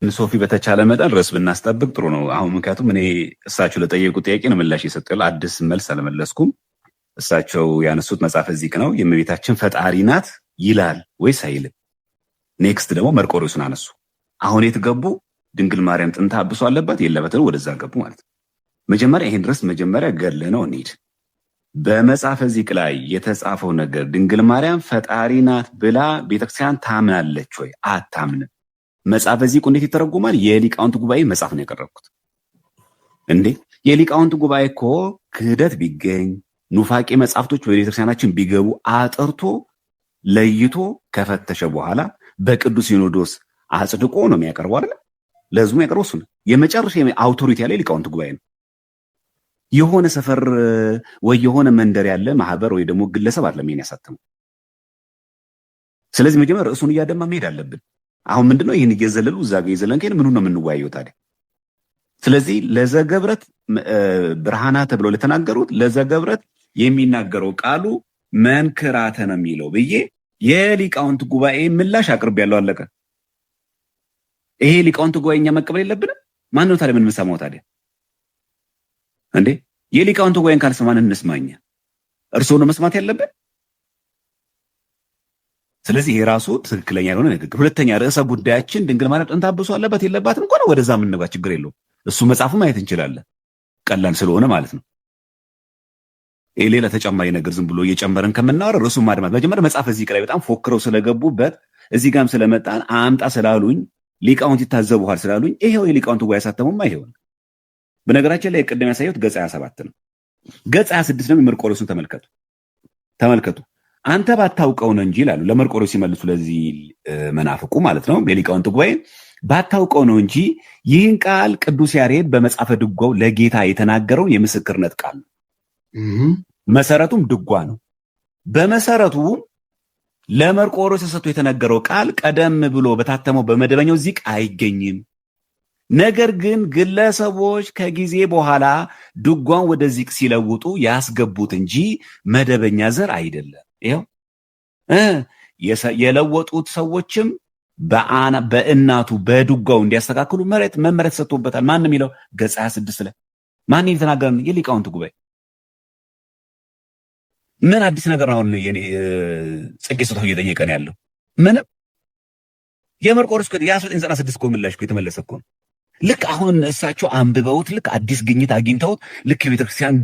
ሶፊ በተቻለ መጠን ርዕስ ብናስጠብቅ ጥሩ ነው። አሁን ምክንያቱም እኔ እሳቸው ለጠየቁት ጥያቄ ነው ምላሽ የሰጠው፣ አዲስ መልስ አልመለስኩም። እሳቸው ያነሱት መጽሐፈ ዚቅ ነው። የእመቤታችን ፈጣሪ ናት ይላል ወይስ አይልም? ኔክስት ደግሞ መርቆሬዎስን አነሱ። አሁን የት ገቡ? ድንግል ማርያም ጥንተ አብሶ አለባት የለበትም? ወደዛ ገቡ ማለት ነው። መጀመሪያ ይሄን ድረስ መጀመሪያ ገል ነው እንሂድ። በመጽሐፈ ዚቅ ላይ የተጻፈው ነገር ድንግል ማርያም ፈጣሪ ናት ብላ ቤተክርስቲያን ታምናለች ወይ? አታምንም። መጽሐፈ ዚቁ እንዴት ይተረጎማል? የሊቃውንት ጉባኤ መጽሐፍ ነው ያቀረብኩት። እንዴ የሊቃውንት ጉባኤ እኮ ክህደት ቢገኝ ኑፋቄ መጽሐፍቶች ወደ ቤተክርስቲያናችን ቢገቡ አጥርቶ ለይቶ ከፈተሸ በኋላ በቅዱስ ሲኖዶስ አጽድቆ ነው የሚያቀርበው አይደል? ለህዝቡ የሚያቀርበው እሱ ነው። የመጨረሻ አውቶሪቲ ያለ ሊቃውንት ጉባኤ ነው። የሆነ ሰፈር ወይ የሆነ መንደር ያለ ማህበር ወይ ደግሞ ግለሰብ አይደለም ይሄን ያሳተመው። ስለዚህ መጀመሪያ ርዕሱን እያደማ መሄድ አለብን። አሁን ምንድነው ይህን እየዘለሉ እዛ ጋር እየዘለልን ከሄድን ምኑን ነው የምንወያየው ታዲያ? ስለዚህ ለዘገብረት ብርሃና ተብሎ ለተናገሩት ለዘገብረት የሚናገረው ቃሉ መንክራተ ነው የሚለው ብዬ የሊቃውንት ጉባኤ ምላሽ አቅርቤያለሁ። አለቀ። ይሄ ሊቃውንት ጉባኤ እኛ መቀበል የለብንም። ማን ነው ታዲያ ምን የምንሰማው ታዲያ? እንዴ የሊቃውንት ጉባኤን ካልሰማን እንስማኛ? እርስዎ ነው መስማት ያለብን። ስለዚህ ይሄ ራሱ ትክክለኛ የሆነ ንግግር። ሁለተኛ ርዕሰ ጉዳያችን ድንግል ማርያም ጥንተ አብሶ አለባት የለባትም እንኳን ወደዛ የምንገባ ችግር የለውም። እሱ መጽሐፉ ማየት እንችላለን፣ ቀላል ስለሆነ ማለት ነው። ሌላ ተጨማሪ ነገር ዝም ብሎ እየጨመረን ከምናወራ ርዕሱን ማድማት መጀመሪያ መጽሐፈ ዚቅ ላይ በጣም ፎክረው ስለገቡበት እዚህ ጋርም ስለመጣን አምጣ ስላሉኝ ሊቃውንት ይታዘቡሃል ስላሉኝ ይሄው የሊቃውንት ጉባኤ ያሳተሙማ ይሄው ነው። በነገራችን ላይ ቅድም ያሳየሁት ገጽ 27 ነው። ገጽ 26 ነው። መርቆሬዎስን ተመልከቱ። አንተ ባታውቀው ነው እንጂ ይላሉ ለመርቆሬዎስ ሲመልሱ፣ ለዚህ መናፍቁ ማለት ነው የሊቃውንት ጉባኤ ባታውቀው ነው እንጂ ይህን ቃል ቅዱስ ያሬድ በመጽሐፈ ድጓው ለጌታ የተናገረውን የምስክርነት ቃል ነው። መሰረቱም ድጓ ነው። በመሰረቱ ለመርቆሬዎስ ተሰጥቶ የተነገረው ቃል ቀደም ብሎ በታተመው በመደበኛው ዚቅ አይገኝም። ነገር ግን ግለሰቦች ከጊዜ በኋላ ድጓን ወደ ዚቅ ሲለውጡ ያስገቡት እንጂ መደበኛ ዘር አይደለም። ይኸው የለወጡት ሰዎችም በእናቱ በድጓው እንዲያስተካክሉ መመሪያ ተሰጥቶበታል። ማን የሚለው ገጽ 26 ላይ ማን የተናገረ? የሊቃውንት ጉባኤ። ምን አዲስ ነገር ነው አሁን ጽጌ ስጦታው እየጠየቀን ያለው? ምንም። የመርቆሬዎስ የ1996 እኮ ምላሽ እኮ የተመለሰ እኮ ነው። ልክ አሁን እሳቸው አንብበውት ልክ አዲስ ግኝት አግኝተውት ልክ የቤተክርስቲያን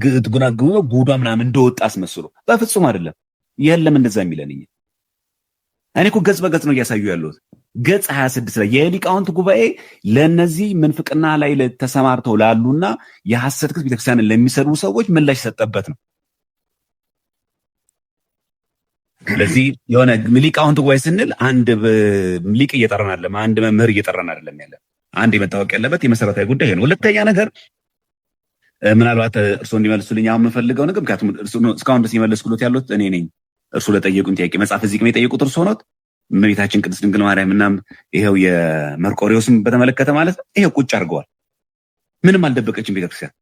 ጉዷ ምናምን እንደወጣ አስመስሎ፣ በፍጹም አይደለም። የለም እንደዛ የሚለን እኔ እኮ ገጽ በገጽ ነው እያሳዩ ያለሁት። ገጽ 26 ላይ የሊቃውንት ጉባኤ ለነዚህ ምንፍቅና ላይ ተሰማርተው ላሉና የሐሰት ክስ ቤተክርስቲያንን ለሚሰሩ ሰዎች ምላሽ ሰጠበት ነው። ስለዚህ የሆነ ሊቃውንት ጉባኤ ስንል አንድ ሊቅ እየጠራን አይደለም፣ አንድ መምህር እየጠራን አይደለም ያለ። አንድ የመታወቅ ያለበት የመሰረታዊ ጉዳይ ነው። ሁለተኛ ነገር ምናልባት እርስዎ እንዲመልሱልኝ አሁን የምፈልገው ነገር፣ ምክንያቱም እስካሁን ድረስ የመለስኩት ያሉት እኔ ነኝ። እርሱ ለጠየቁኝ ጥያቄ መጽሐፈ ዚቅ ነው የጠየቁት እርሶ ኖት። እመቤታችን ቅድስት ድንግል ማርያም እና ይሄው የመርቆሬዎስን በተመለከተ ማለት ነው። ይሄው ቁጭ አድርገዋል። ምንም አልደበቀችም ቤተክርስቲያን።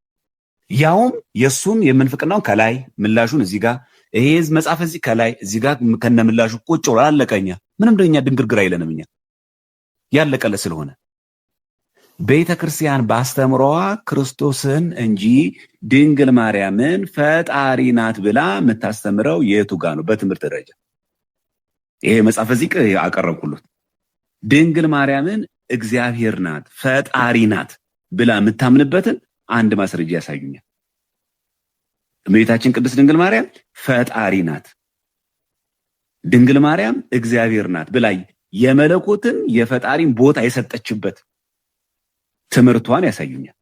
ያውም የሱን የምንፍቅናውን ከላይ ምላሹን እዚህ ጋር ይሄ መጽሐፈ ዚቅ ከላይ እዚህ ጋር ከነ ምላሹ ቁጭ ብሎ አለቀኛ። ምንም ደኛ ድንግርግር አይለንም እኛ ያለቀለ ስለሆነ ቤተክርስቲያን ባስተምሮዋ ክርስቶስን እንጂ ድንግል ማርያምን ፈጣሪ ናት ብላ የምታስተምረው የቱ ጋር ነው? በትምህርት ደረጃ ይሄ መጽሐፈ ዚቅ አቀረብኩለት። ድንግል ማርያምን እግዚአብሔር ናት ፈጣሪ ናት ብላ የምታምንበትን አንድ ማስረጃ ያሳዩኛል። እመቤታችን ቅድስት ድንግል ማርያም ፈጣሪ ናት፣ ድንግል ማርያም እግዚአብሔር ናት ብላ የመለኮትን የፈጣሪን ቦታ የሰጠችበት ትምህርቷን ያሳዩኛል።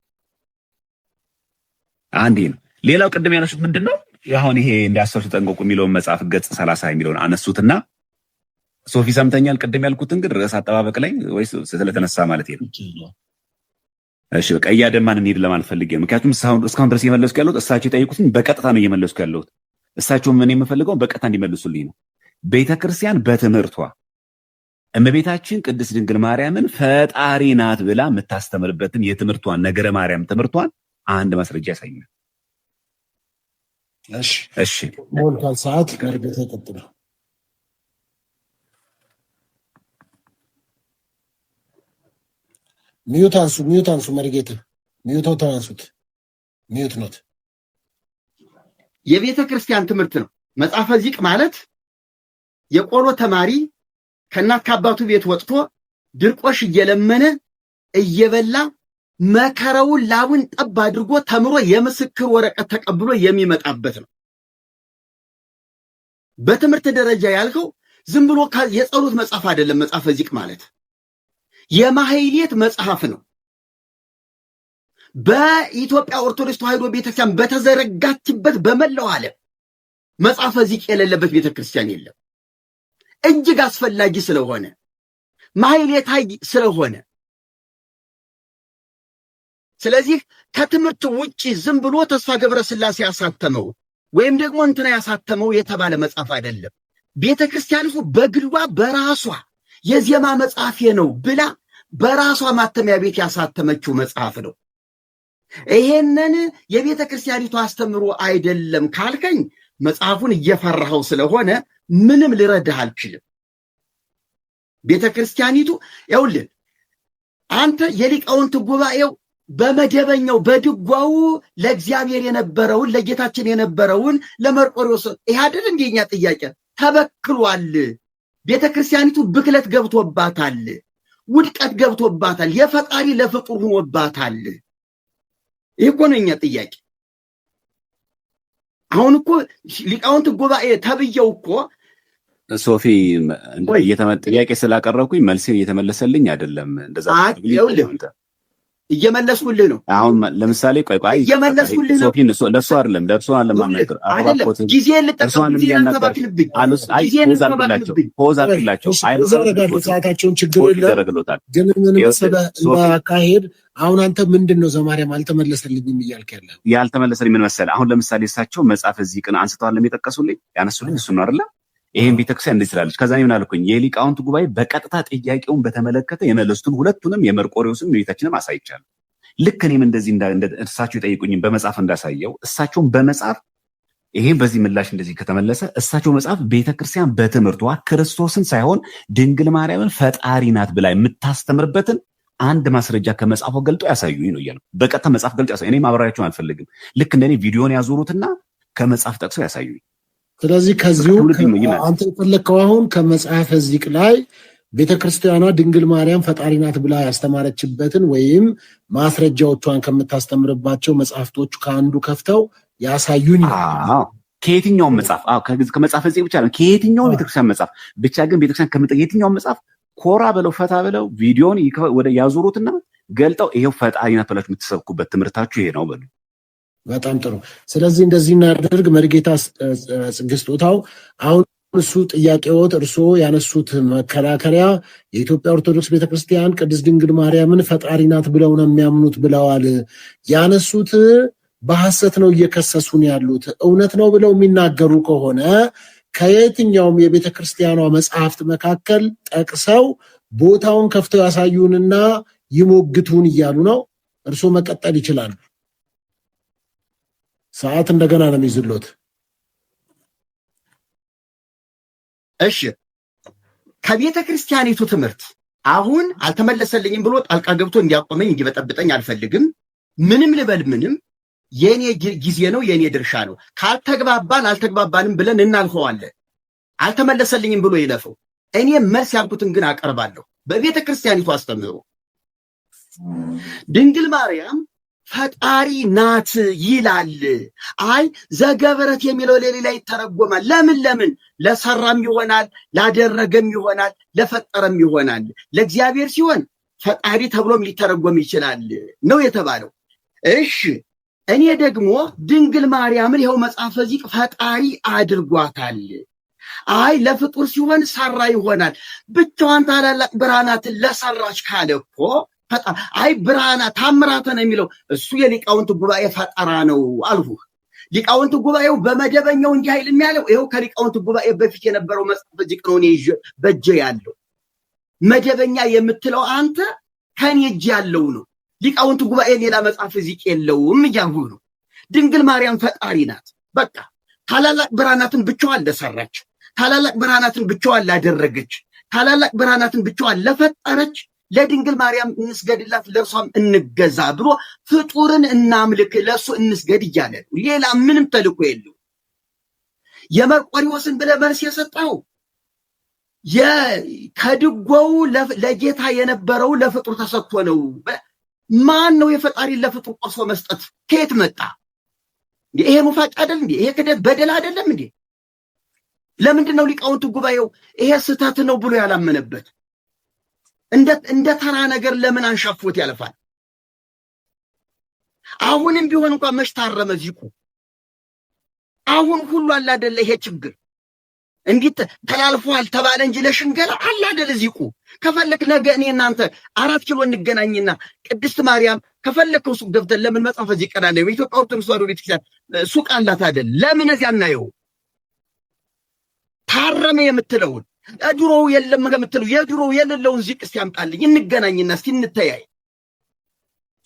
አንዴ ነው። ሌላው ቅድም ያነሱት ምንድነው? አሁን ይሄ እንዳያሰሩ ተጠንቀቁ የሚለውን መጽሐፍ ገጽ 30 የሚለውን አነሱትና ሶፊ ሰምተኛል። ቅድም ያልኩትን ግን ርዕስ አጠባበቅ ላይ ወይስ ስለተነሳ ማለት ነው? እሺ በቃ እያደማን እንሂድ ለማለት ፈልጌ ነው። ምክንያቱም እስካሁን ድረስ እየመለስኩ ያለሁት እሳቸው የጠየቁትን በቀጥታ ነው እየመለስኩ ያለሁት። እሳቸው ምን የምፈልገው በቀጥታ እንዲመልሱልኝ ነው። ቤተክርስቲያን በትምህርቷ እመቤታችን ቅድስት ድንግል ማርያምን ፈጣሪ ናት ብላ የምታስተምርበትን የትምህርቷን ነገረ ማርያም ትምህርቷን አንድ ማስረጃ ያሳዩኛል። እሺ ሞልቷል። ሰዓት ከርገተ ቀጥሎ ሚዩት አንሱ መርጌታ ሚዩተው ተናሱት ሚዩት ኖት የቤተ ክርስቲያን ትምህርት ነው። መጽሐፈ ዚቅ ማለት የቆሎ ተማሪ ከእናት ከአባቱ ቤት ወጥቶ ድርቆሽ እየለመነ እየበላ መከራውን ላቡን ጠብ አድርጎ ተምሮ የምስክር ወረቀት ተቀብሎ የሚመጣበት ነው። በትምህርት ደረጃ ያልከው ዝም ብሎ የጸሎት መጽሐፍ አይደለም። መጽሐፈ ዚቅ ማለት የማህሌት መጽሐፍ ነው። በኢትዮጵያ ኦርቶዶክስ ተዋሕዶ ቤተክርስቲያን በተዘረጋችበት በመላው ዓለም መጽሐፈ ዚቅ የሌለበት ቤተክርስቲያን የለም። እጅግ አስፈላጊ ስለሆነ ማህሌታይ ስለሆነ፣ ስለዚህ ከትምህርት ውጪ ዝም ብሎ ተስፋ ገብረስላሴ ያሳተመው ወይም ደግሞ እንትና ያሳተመው የተባለ መጽሐፍ አይደለም። ቤተክርስቲያኒቱ በግሏ በራሷ የዜማ መጽሐፌ ነው ብላ በራሷ ማተሚያ ቤት ያሳተመችው መጽሐፍ ነው። ይሄንን የቤተ ክርስቲያኒቱ አስተምሮ አይደለም ካልከኝ መጽሐፉን እየፈራኸው ስለሆነ ምንም ልረዳህ አልችልም። ቤተ ክርስቲያኒቱ ይኸውልህ አንተ የሊቃውንት ጉባኤው በመደበኛው በድጓው ለእግዚአብሔር የነበረውን ለጌታችን የነበረውን ለመርቆሬዎስ ይሄ አይደል እንደኛ ጥያቄ ተበክሏል። ቤተ ክርስቲያኒቱ ብክለት ገብቶባታል፣ ውድቀት ገብቶባታል፣ የፈጣሪ ለፍጡር ሆኖባታል። ይሄ እኮ ነው የኛ ጥያቄ። አሁን እኮ ሊቃውንት ጉባኤ ተብየው እኮ ሶፊ ጥያቄ ስላቀረብኩኝ መልሴ እየተመለሰልኝ አይደለም። እንደዛ እየመለስኩልህ ነው። አሁን ለምሳሌ ቆይ እየመለስኩልህ ነው። ሶፊ ለሱ አይደለም ደርሶ አለማናገር አባኮት ጊዜ ልጠቀም ጊዜ ልጠባክንብኝ ፖዝ አድርግላቸው ሰዓታቸውን ችግር የለም። ግን ምን መሰለህ እንዳካሄድ አሁን አንተ ምንድነው ዘማርያም አልተመለሰልኝም እያልክ ያለው? ያልተመለሰልኝ ምን መሰለህ አሁን ለምሳሌ እሳቸው መጽሐፈ ዚቅን አንስተዋል የሚጠቀሱልኝ ያነሱልኝ እሱ ነው አይደል? ይሄን ቤተክርስቲያን እንደዚህ ትላለች። ከዛ ምን አልኩኝ የሊቃውንት ጉባኤ በቀጥታ ጥያቄውን በተመለከተ የመለሱትን ሁለቱንም የመርቆሬዎስም የቤታችንም አሳይቻለሁ። ልክ እኔም እንደዚህ እሳቸው የጠይቁኝም በመጽሐፍ እንዳሳየው እሳቸውን በመጽሐፍ ይሄን በዚህ ምላሽ እንደዚህ ከተመለሰ እሳቸው መጽሐፍ ቤተክርስቲያን በትምህርቷ ክርስቶስን ሳይሆን ድንግል ማርያምን ፈጣሪ ናት ብላ የምታስተምርበትን አንድ ማስረጃ ከመጽሐፉ ገልጦ ያሳዩኝ ነው እያልኩ በቀጥታ መጽሐፍ ገልጦ ያሳዩኝ። እኔ ማብራሪያቸውን አልፈልግም። ልክ እንደኔ ቪዲዮን ያዞሩትና ከመጽሐፍ ጠቅሰው ያሳዩኝ። ስለዚህ ከዚሁ አንተ የፈለከው አሁን ከመጽሐፈ ዚቅ ላይ ቤተክርስቲያኗ ድንግል ማርያም ፈጣሪ ናት ብላ ያስተማረችበትን ወይም ማስረጃዎቿን ከምታስተምርባቸው መጽሐፍቶቹ ከአንዱ ከፍተው ያሳዩኝ። ከየትኛውም መጽሐፍ ከመጽሐፈ ዚቅ ብቻ ነው፣ ከየትኛውም ቤተክርስቲያን መጽሐፍ ብቻ ግን ቤተክርስቲያን የትኛውም መጽሐፍ ኮራ ብለው ፈታ ብለው ቪዲዮን ወደ ያዞሩትና ገልጠው ይሄው ፈጣሪ ናት ብላችሁ የምትሰብኩበት ትምህርታችሁ ይሄ ነው በሉ። በጣም ጥሩ። ስለዚህ እንደዚህ እናደርግ። መርጌታ ጽጌ ስጦታው አሁን እሱ ጥያቄዎት እርስዎ ያነሱት መከራከሪያ የኢትዮጵያ ኦርቶዶክስ ቤተክርስቲያን ቅድስት ድንግል ማርያምን ፈጣሪ ናት ብለው ነው የሚያምኑት ብለዋል። ያነሱት በሐሰት ነው እየከሰሱን ያሉት። እውነት ነው ብለው የሚናገሩ ከሆነ ከየትኛውም የቤተክርስቲያኗ መጽሐፍት መካከል ጠቅሰው ቦታውን ከፍተው ያሳዩንና ይሞግቱን እያሉ ነው። እርስዎ መቀጠል ይችላሉ። ሰዓት እንደገና ነው የሚይዝሎት። እሺ ከቤተ ክርስቲያኒቱ ትምህርት አሁን አልተመለሰልኝም ብሎ ጣልቃ ገብቶ እንዲያቆመኝ እንዲበጠብጠኝ አልፈልግም። ምንም ልበል ምንም የኔ ጊዜ ነው፣ የኔ ድርሻ ነው። ካልተግባባን አልተግባባንም ብለን እናልፈዋለን። አልተመለሰልኝም ብሎ ይለፈው። እኔ መልስ ያልኩትን ግን አቀርባለሁ። በቤተ ክርስቲያኒቱ አስተምህሮ ድንግል ማርያም ፈጣሪ ናት ይላል። አይ ዘገበረት የሚለው ሌላ ይተረጎማል። ለምን ለሰራም ይሆናል፣ ላደረገም ይሆናል፣ ለፈጠረም ይሆናል። ለእግዚአብሔር ሲሆን ፈጣሪ ተብሎም ሊተረጎም ይችላል ነው የተባለው። እሺ እኔ ደግሞ ድንግል ማርያምን ይኸው መጽሐፈ ዚቅ ፈጣሪ አድርጓታል። አይ ለፍጡር ሲሆን ሰራ ይሆናል። ብቻዋን ታላላቅ ብርሃናትን ለሰራች ካለ እኮ አይ ብርሃና ታምራተ ነው የሚለው እሱ የሊቃውንት ጉባኤ ፈጠራ ነው አልሁህ። ሊቃውንት ጉባኤው በመደበኛው እንዲህ አይልም ያለው ይኸው ከሊቃውንት ጉባኤ በፊት የነበረው መጽሐፈ ዚቅ ነው እኔ በእጄ ያለው። መደበኛ የምትለው አንተ ከኔ እጅ ያለው ነው። ሊቃውንት ጉባኤ ሌላ መጽሐፈ ዚቅ የለውም እያልሁህ ነው። ድንግል ማርያም ፈጣሪ ናት። በቃ ታላላቅ ብርሃናትን ብቻዋን ለሰራች፣ ታላላቅ ብርሃናትን ብቻዋን ላደረገች፣ ታላላቅ ብርሃናትን ብቻዋን ለፈጠረች ለድንግል ማርያም እንስገድላት ለእርሷም እንገዛ ብሎ ፍጡርን እናምልክ ለእሱ እንስገድ እያለ ነው። ሌላ ምንም ተልእኮ የለው። የመርቆሪዎስን ብለህ መልስ የሰጠው ከድጓው ለጌታ የነበረው ለፍጡር ተሰጥቶ ነው። ማን ነው የፈጣሪን ለፍጡር ቆርሶ መስጠት? ከየት መጣ? ይሄ ሙፋጭ አይደል እንዴ? ይሄ ክደት በደል አይደለም እንዴ? ለምንድን ነው ሊቃውንቱ ጉባኤው ይሄ ስህተት ነው ብሎ ያላመነበት? እንደ ተራ ነገር ለምን አንሻፎት ያለፋል? አሁንም ቢሆን እንኳን መች ታረመ ዚቁ? አሁን ሁሉ አለ አይደለ? ይሄ ችግር እንዴት ተላልፏል ተባለ እንጂ ለሽንገላ አለ አይደለ? ዚቁ ከፈለክ ነገ እኔ እናንተ 4 ኪሎ እንገናኝና ቅድስት ማርያም ከፈለከው ሱቅ ገብተን ለምን መጽሐፈ ዚቀና ነው የኢትዮጵያ ኦርቶዶክስ ተዋሕዶ ቤተክርስቲያን ሱቅ አላት አይደል? ለምን እዚያ እናየው? ታረመ የምትለውን የድሮው የለም የምትለው የድሮው የሌለውን ዚቅ እስቲ ያምጣልኝ፣ እንገናኝና እስቲ እንተያይ።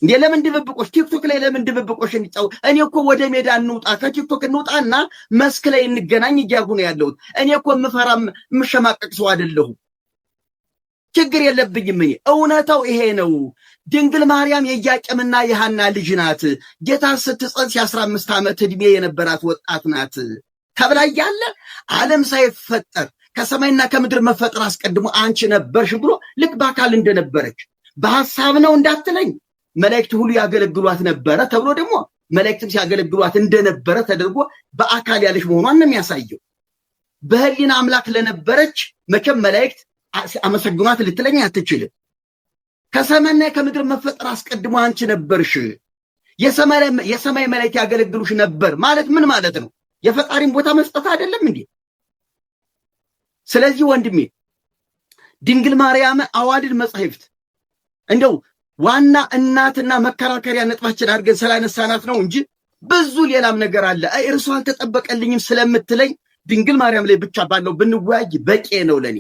እንዴ ለምን ድብብቆሽ ቲክቶክ ላይ ለምን ድብብቆሽ እንጫው? እኔ እኮ ወደ ሜዳ እንውጣ፣ ከቲክቶክ እንውጣና መስክ ላይ እንገናኝ እያልኩ ነው ያለሁት። እኔ እኮ የምሸማቀቅ ሰው አይደለሁም። ችግር የለብኝም። እኔ እውነታው ይሄ ነው። ድንግል ማርያም የኢያቄምና የሐና ልጅ ናት። ጌታ ስትጸንስ የ15 ዓመት ዕድሜ የነበራት ወጣት ናት ተብላ እያለ ዓለም ሳይፈጠር ከሰማይና ከምድር መፈጠር አስቀድሞ አንቺ ነበርሽ ብሎ ልክ በአካል እንደነበረች በሐሳብ ነው እንዳትለኝ። መላእክት ሁሉ ያገለግሏት ነበረ ተብሎ ደግሞ መላእክትም ሲያገለግሏት እንደነበረ ተደርጎ በአካል ያለች መሆኗን ነው የሚያሳየው። በህሊና አምላክ ለነበረች መቼም መላእክት አመሰግኗት ልትለኝ አትችልም። ከሰማይና ከምድር መፈጠር አስቀድሞ አንቺ ነበርሽ፣ የሰማይ መላእክት ያገለግሉሽ ነበር ማለት ምን ማለት ነው? የፈጣሪን ቦታ መስጠት አይደለም እንዴ? ስለዚህ ወንድሜ ድንግል ማርያም አዋልድ መጻሕፍት እንደው ዋና እናትና መከራከሪያ ነጥባችን አድርገን ስላነሳናት ነው እንጂ ብዙ ሌላም ነገር አለ። እርሱ አልተጠበቀልኝም ስለምትለኝ ድንግል ማርያም ላይ ብቻ ባለው ብንወያይ በቂ ነው ለኔ።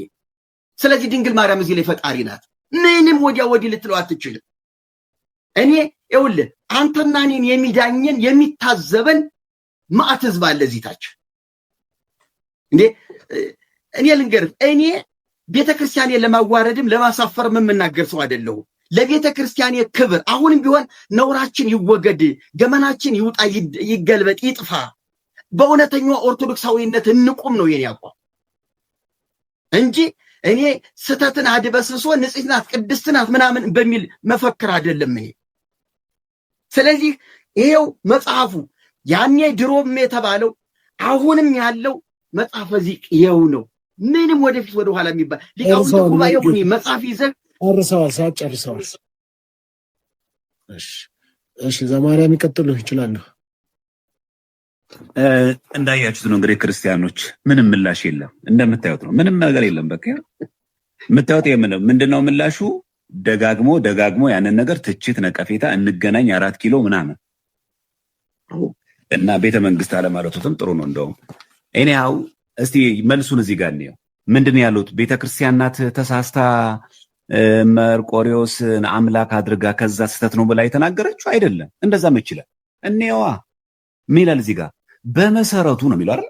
ስለዚህ ድንግል ማርያም እዚህ ላይ ፈጣሪ ናት። ምንም ወዲያ ወዲህ ልትለው አትችልም። እኔ ይኸውልህ አንተና እኔን የሚዳኘን የሚታዘበን ማዕት ህዝብ አለ እዚህ ታች። እንዴ እኔ ልንገርህ፣ እኔ ቤተክርስቲያኔ ለማዋረድም ለማሳፈርም የምናገር ሰው አይደለሁም። ለቤተ ክርስቲያኔ ክብር አሁንም ቢሆን ነውራችን ይወገድ፣ ገመናችን ይውጣ፣ ይገልበጥ፣ ይጥፋ፣ በእውነተኛው ኦርቶዶክሳዊነት እንቁም ነው የኔ አቋም እንጂ እኔ ስተትን አድበስብሶ ንጽሕት ናት ቅድስት ናት ምናምን በሚል መፈክር አይደለም ይሄ። ስለዚህ ይሄው መጽሐፉ ያኔ ድሮም የተባለው አሁንም ያለው መጽሐፈ ዚቅ ይኸው ነው። ምንም ወደፊት ወደ ኋላ የሚባል ሊቃውንት ጉባኤው መጽሐፍ ይዘህ ጨርሰዋል። ሰዓት ጨርሰዋል። እሺ ዘማርያም ይቀጥሉ ይችላሉ። እንዳያችሁት ነው እንግዲህ ክርስቲያኖች ምንም ምላሽ የለም። እንደምታዩት ነው ምንም ነገር የለም። በቃ የምታዩት ምንድነው ምላሹ? ደጋግሞ ያንን ነገር ትችት፣ ነቀፌታ፣ እንገናኝ 4 ኪሎ ምናምን እና ቤተ መንግስት አለማለቱትም ጥሩ ነው። እንደውም እኔው እስቲ መልሱን እዚህ ጋር ነው ምንድነው ያሉት? ቤተክርስቲያን ናት ተሳስታ መርቆሪዎስን አምላክ አድርጋ ከዛ ስተት ነው ብላ የተናገረችው አይደለም። እንደዛም ይችላል። እኔዋ ምን ይላል እዚህ ጋር? በመሰረቱ ነው የሚለው አይደል?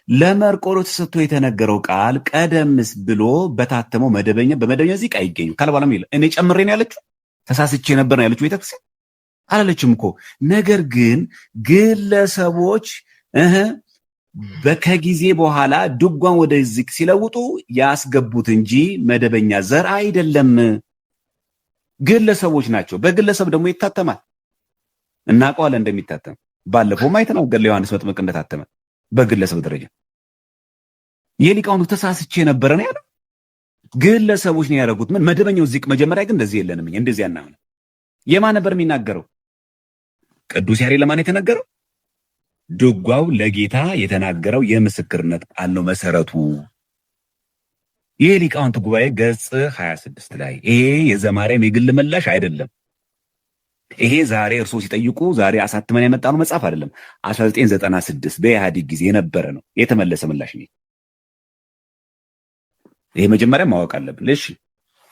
ለመርቆሪዎስ ተሰጥቶ የተነገረው ቃል ቀደምስ ብሎ በታተመው በመደበኛ ዚቅ አይገኝም ካልባለም ይላል። እኔ ጨምሬ ነው ያለችው። ተሳስቼ ነበር ነው ያለችው ቤተክርስቲያን አላለችም እኮ። ነገር ግን ግለሰቦች ከጊዜ በኋላ ድጓን ወደ ዚቅ ሲለውጡ ያስገቡት እንጂ መደበኛ ዘር አይደለም። ግለሰቦች ናቸው። በግለሰብ ደግሞ ይታተማል። እናውቀዋለን እንደሚታተም። ባለፈው አይተናል ዮሐንስ መጥምቅ እንደታተመ በግለሰብ ደረጃ። የሊቃውንቱ ተሳስቼ ነበረ ነው ያለው። ግለሰቦች ነው ያደረጉት። ምን መደበኛው ዚቅ መጀመሪያ ግን እንደዚህ የለንም። እንደዚህ ያናምን የማን ነበር የሚናገረው? ቅዱስ ያሬድ ለማን የተነገረው? ድጓው ለጌታ የተናገረው የምስክርነት ቃል ነው መሰረቱ። ይሄ ሊቃውንት ጉባኤ ገጽ 26 ላይ ይሄ የዘማርያም የግል ምላሽ አይደለም። ይሄ ዛሬ እርሶ ሲጠይቁ ዛሬ አሳትመን ያመጣነው መጽሐፍ አይደለም። 1996 በኢህአዴግ ጊዜ የነበረ ነው የተመለሰ ምላሽ ነው። ይሄ መጀመሪያ ማወቅ አለብን። እሺ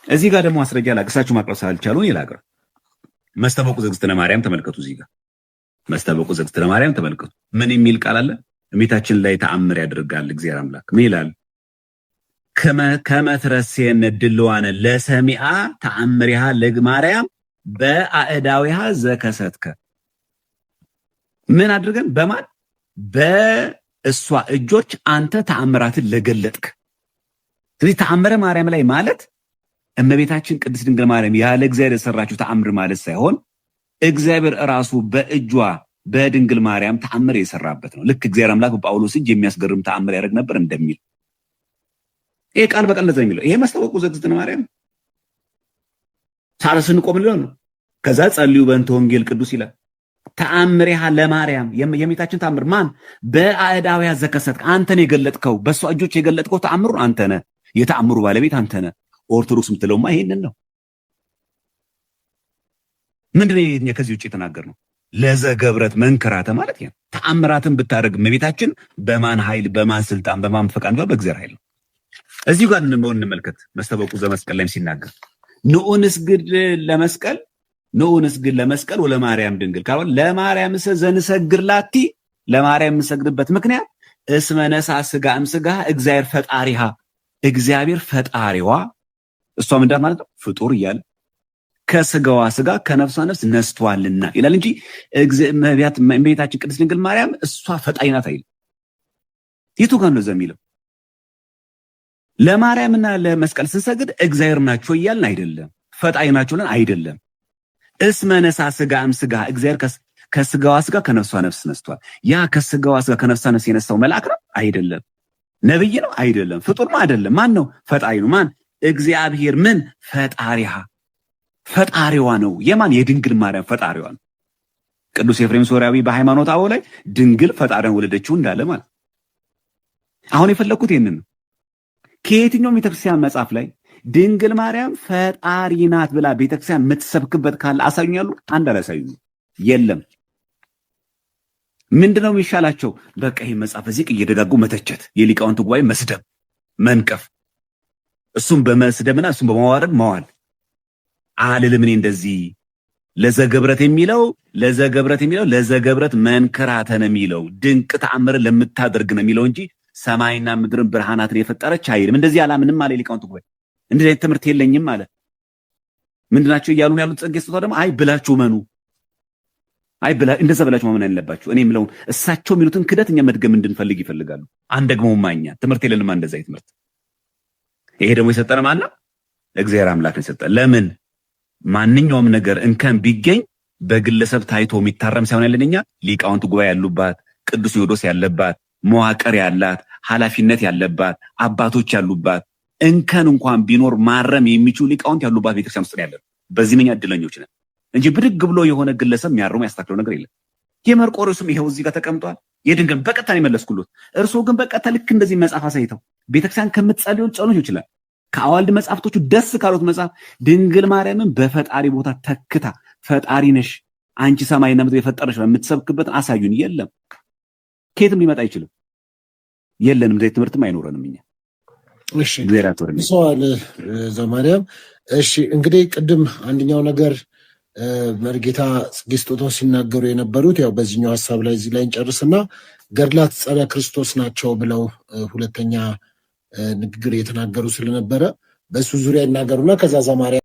እዚህ ጋር ደግሞ ማስረጃ ላቅሳችሁ ማቅረብ ሳልቻሉን ይላቀር መስተበቁ ዘግዝትነ ማርያም ተመልከቱ። እዚህ ጋር መስተበቁ ዘግዝትነ ማርያም ተመልከቱ። ምን የሚል ቃል አለ? እመቤታችን ላይ ተአምር ያደርጋል እግዚአብሔር አምላክ። ምን ይላል? ከመትረሴን ድልዋነ ለሰሚአ ተአምሪሃ ለማርያም በአእዳዊሃ ዘከሰትከ ምን አድርገን በማን በእሷ እጆች አንተ ተአምራትን ለገለጥክ። ስለዚህ ተአምረ ማርያም ላይ ማለት እመቤታችን ቅድስት ድንግል ማርያም ያለ እግዚአብሔር የሰራችው ተአምር ማለት ሳይሆን እግዚአብሔር ራሱ በእጇ በድንግል ማርያም ተአምር የሰራበት ነው። ልክ እግዚአብሔር አምላክ በጳውሎስ እጅ የሚያስገርም ተአምር ያደርግ ነበር እንደሚል ይሄ ቃል በቃል እንደዛ የሚለው ይሄ ማስታወቁ ዘእግዝእትነ ማርያም ሳልስን ቆም ነው። ከዛ ጸልዩ በእንተ ወንጌል ቅዱስ ይላል። ተአምሪሃ ለማርያም የእመቤታችን ተአምር ማን በአእዳዊሃ ዘከሰትከ አንተን የገለጥከው በእሷ እጆች የገለጥከው ተአምሩን አንተ ነህ። የተአምሩ ባለቤት አንተ ነህ። ኦርቶዶክስ የምትለውማ ይሄንን ነው። ምንድነው ከዚህ ውጭ የተናገርነው? ለዘገብረት መንክራተ ማለት ነው። ተአምራትን ብታደርግ እመቤታችን በማን ኃይል በማን ስልጣን በማን ፈቃድ በእግዚአብሔር ኃይል ነው። እዚሁ ጋር እንመልከት። መስተበቁ ዘመስቀል ላይም ሲናገር ንዑንስግድ ለመስቀል ወለማርያም ድንግል ካለ ለማርያም ዘንሰግድ ላቲ ለማርያም የምሰግድበት ምክንያት እስመ ነሳ ስጋ እምስጋ እግዚአብሔር ፈጣሪሃ እግዚአብሔር ፈጣሪዋ እሷ ምንድን ማለት ነው? ፍጡር እያለ ከስጋዋ ስጋ ከነፍሷ ነፍስ ነስቷልና ይላል እንጂ እመቤታችን ቅድስት ድንግል ማርያም እሷ ፈጣሪ ናት አይልም። የቱ ጋር ነው የሚለው? ለማርያምና ለመስቀል ስንሰግድ እግዚአብሔር ናቸው እያልን አይደለም፣ ፈጣሪ ናቸው ለን አይደለም። እስመ ነሳ ስጋ እምስጋ እግዚአብሔር ከስጋዋ ስጋ ከነፍሷ ነፍስ ነስቷል። ያ ከስጋዋ ስጋ ከነፍሷ ነፍስ የነሳው መልአክ ነው አይደለም። ነብይ ነው አይደለም። ፍጡር ነው አይደለም። ማን ነው? ፈጣሪ ነው። ማን? እግዚአብሔር ምን ፈጣሪሃ ፈጣሪዋ ነው። የማን? የድንግል ማርያም ፈጣሪዋ ነው። ቅዱስ ኤፍሬም ሶርያዊ በሃይማኖተ አበው ላይ ድንግል ፈጣሪዋን ወለደችው እንዳለ ማለት። አሁን የፈለኩት ይሄንን ነው። ከየትኛውም ቤተክርስቲያን መጽሐፍ ላይ ድንግል ማርያም ፈጣሪ ናት ብላ ቤተክርስቲያን የምትሰብክበት ካለ አሳዩኛሉ። አንድ አላሳዩኝ። የለም። ምንድነው የሚሻላቸው? በቃ ይሄ መጽሐፍ እዚህ እየደጋጉ መተቸት፣ የሊቃውንት ጉባኤ መስደብ፣ መንቀፍ፣ እሱም በመስደብና እሱም በማዋረድ መዋል አልልም። እኔ እንደዚህ ለዘገብረት የሚለው ለዘገብረት መንከራተ ነው የሚለው ድንቅ ተአምር ለምታደርግ ነው የሚለው እንጂ ሰማይና ምድርን ብርሃናትን የፈጠረች አይልም። እንደዚህ አላምንም አለ ሊቃውንት ጉባኤ። እንደዚህ አይነት ትምህርት የለኝም አለ። ምንድናቸው እያሉ ያሉት? ጸጋ ስጦታ ደግሞ አይ ብላችሁ መኑ፣ አይ እንደዛ ብላችሁ ማመን አለባችሁ። እኔ የምለውን እሳቸው የሚሉትን ክደት እኛ መድገም እንድንፈልግ ይፈልጋሉ። አንደግሞ ማኛ ትምህርት የለንም እንደዛ ትምህርት። ይሄ ደግሞ የሰጠን ማን ነው? እግዚአብሔር አምላክ ነው የሰጠን። ለምን ማንኛውም ነገር እንከን ቢገኝ በግለሰብ ታይቶ የሚታረም ሳይሆን ያለንኛ ሊቃውንት ጉባኤ ያሉባት፣ ቅዱስ ሲኖዶስ ያለባት፣ መዋቅር ያላት፣ ኃላፊነት ያለባት፣ አባቶች ያሉባት፣ እንከን እንኳን ቢኖር ማረም የሚችሉ ሊቃውንት ያሉባት ቤተክርስቲያን ውስጥ ያለን። በዚህ ምኛ እድለኞች ነን እንጂ ብድግ ብሎ የሆነ ግለሰብ የሚያርሙ ያስተካክለው ነገር የለም። የመርቆሬዎስም ይሄው እዚህ ጋር ተቀምጧል። የድንግል በቀጥታ ነው የመለስኩለት። እርስዎ ግን በቀጥታ ልክ እንደዚህ መጽሐፍ አሳይተው ቤተክርስቲያን ከምትጸልዩ ጸሎት ይችላል። ከአዋልድ መጽሐፍቶቹ ደስ ካሉት መጽሐፍ ድንግል ማርያምን በፈጣሪ ቦታ ተክታ ፈጣሪ ነሽ አንቺ ሰማይና ምድር የፈጠረሽ የምትሰብክበት አሳዩን። የለም፣ ከየትም ሊመጣ አይችልም። የለንም፣ ዘይ ትምህርትም አይኖረንም እኛ። እሺ ሰዋል ዘማርያም። እሺ እንግዲህ ቅድም አንደኛው ነገር መርጌታ ጽጌ ስጦታው ሲናገሩ የነበሩት ያው በዚህኛው ሐሳብ ላይ እዚህ ላይ እንጨርስና ገድላት ጸረ ክርስቶስ ናቸው ብለው ሁለተኛ ንግግር የተናገሩ ስለነበረ በሱ ዙሪያ ይናገሩና ከዛ ዘማርያም